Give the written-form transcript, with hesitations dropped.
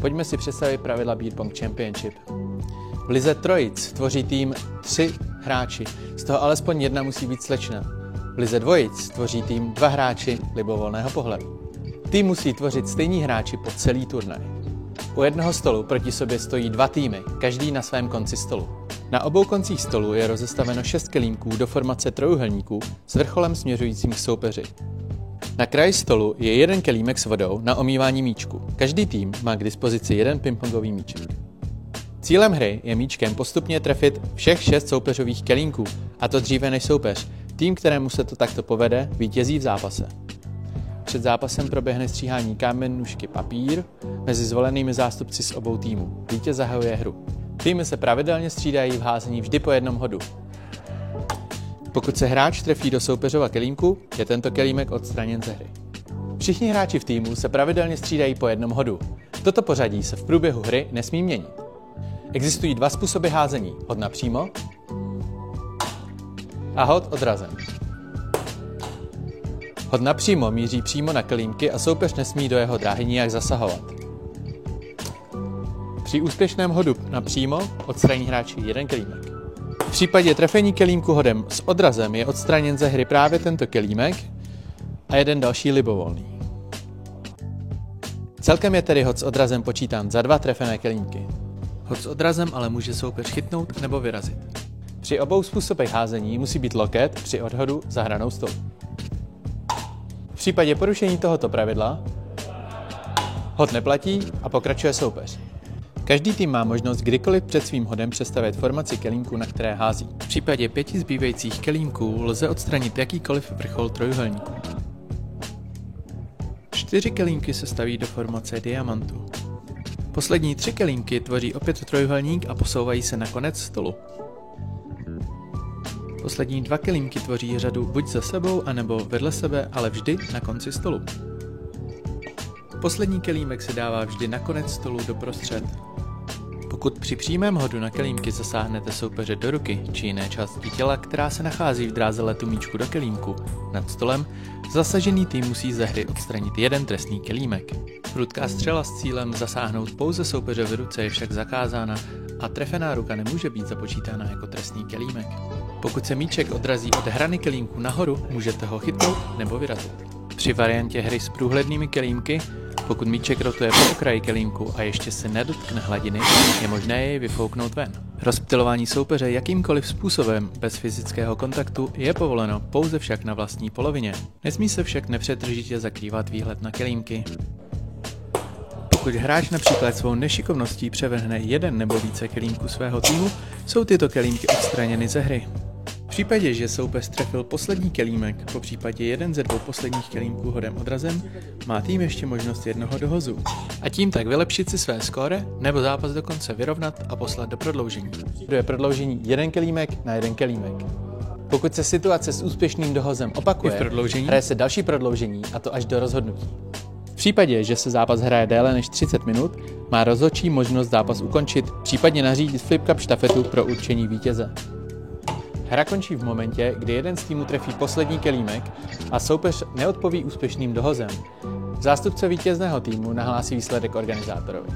Pojďme si představit pravidla Beer Pong Championship. V lize trojic tvoří tým 3 hráči, z toho alespoň jedna musí být slečna. V lize dvojic tvoří tým 2 hráči libovolného pohlaví. Tým musí tvořit stejní hráči po celý turnaj. U jednoho stolu proti sobě stojí 2 týmy, každý na svém konci stolu. Na obou koncích stolu je rozestaveno 6 kelímků do formace trojúhelníků s vrcholem směřujícím k soupeři. Na kraji stolu je 1 kelímek s vodou na omývání míčku. Každý tým má k dispozici 1 pingpongový míček. Cílem hry je míčkem postupně trefit všech 6 soupeřových kelímků, a to dříve než soupeř. Tým, kterému se to takto povede, vítězí v zápase. Před zápasem proběhne stříhání kámen, nůžky, papír mezi zvolenými zástupci z obou týmů. Vítěz zahajuje hru. Týmy se pravidelně střídají v házení vždy po jednom hodu. Pokud se hráč trefí do soupeřova kelímku, je tento kelímek odstraněn ze hry. Všichni hráči v týmu se pravidelně střídají po jednom hodu. Toto pořadí se v průběhu hry nesmí měnit. Existují 2 způsoby házení, hod napřímo a hod odrazem. Hod napřímo míří přímo na kelímky a soupeř nesmí do jeho dráhy nijak zasahovat. Při úspěšném hodu napřímo odstraní hráči 1 kelímek. V případě trefení kelímku hodem s odrazem je odstraněn ze hry právě tento kelímek a 1 další libovolný. Celkem je tedy hod s odrazem počítán za 2 trefené kelímky. Hod s odrazem ale může soupeř chytnout nebo vyrazit. Při obou způsobech házení musí být loket při odhodu za hranou stolu. V případě porušení tohoto pravidla hod neplatí a pokračuje soupeř. Každý tým má možnost kdykoliv před svým hodem přestavět formaci kelímků, na které hází. V případě 5 zbývajících kelímků lze odstranit jakýkoliv vrchol trojúhelníků. 4 kelímky se staví do formace diamantu. Poslední 3 kelímky tvoří opět trojúhelník a posouvají se na konec stolu. Poslední 2 kelímky tvoří řadu buď za sebou, anebo vedle sebe, ale vždy na konci stolu. Poslední kelímek se dává vždy na konec stolu doprostřed. Pokud při přímém hodu na kelímky zasáhnete soupeře do ruky či jiné části těla, která se nachází v dráze letu míčku do kelímku nad stolem, zasažený tým musí ze hry odstranit 1 trestný kelímek. Prudká střela s cílem zasáhnout pouze soupeře v ruce je však zakázána a trefená ruka nemůže být započítána jako trestný kelímek. Pokud se míček odrazí od hrany kelímku nahoru, můžete ho chytnout nebo vyrazit. Při variantě hry s průhlednými kelímky, pokud míček rotuje po okraji kelímku a ještě se nedotkne hladiny, je možné jej vyfouknout ven. Rozptylování soupeře jakýmkoliv způsobem bez fyzického kontaktu je povoleno, pouze však na vlastní polovině. Nesmí se však nepřetržitě zakrývat výhled na kelímky. Pokud hráč například svou nešikovností převrhne 1 nebo více kelímků svého týmu, jsou tyto kelímky odstraněny ze hry. V případě, že soupeř trefil poslední kelímek, po případě 1 ze 2 posledních kelímků hodem odrazem, má tým ještě možnost 1 dohozu. A tím tak vylepšit si své skóre, nebo zápas dokonce vyrovnat a poslat do prodloužení. Je prodloužení 1 kelímek na 1 kelímek. Pokud se situace s úspěšným dohozem opakuje, hraje se další prodloužení, a to až do rozhodnutí. V případě, že se zápas hraje déle než 30 minut, má rozhodčí možnost zápas ukončit, případně nařídit flip cup štafetu pro určení vítěze. Hra končí v momentě, kdy jeden z týmů trefí poslední kelímek a soupeř neodpoví úspěšným dohozem. Zástupce vítězného týmu nahlásí výsledek organizátorovi.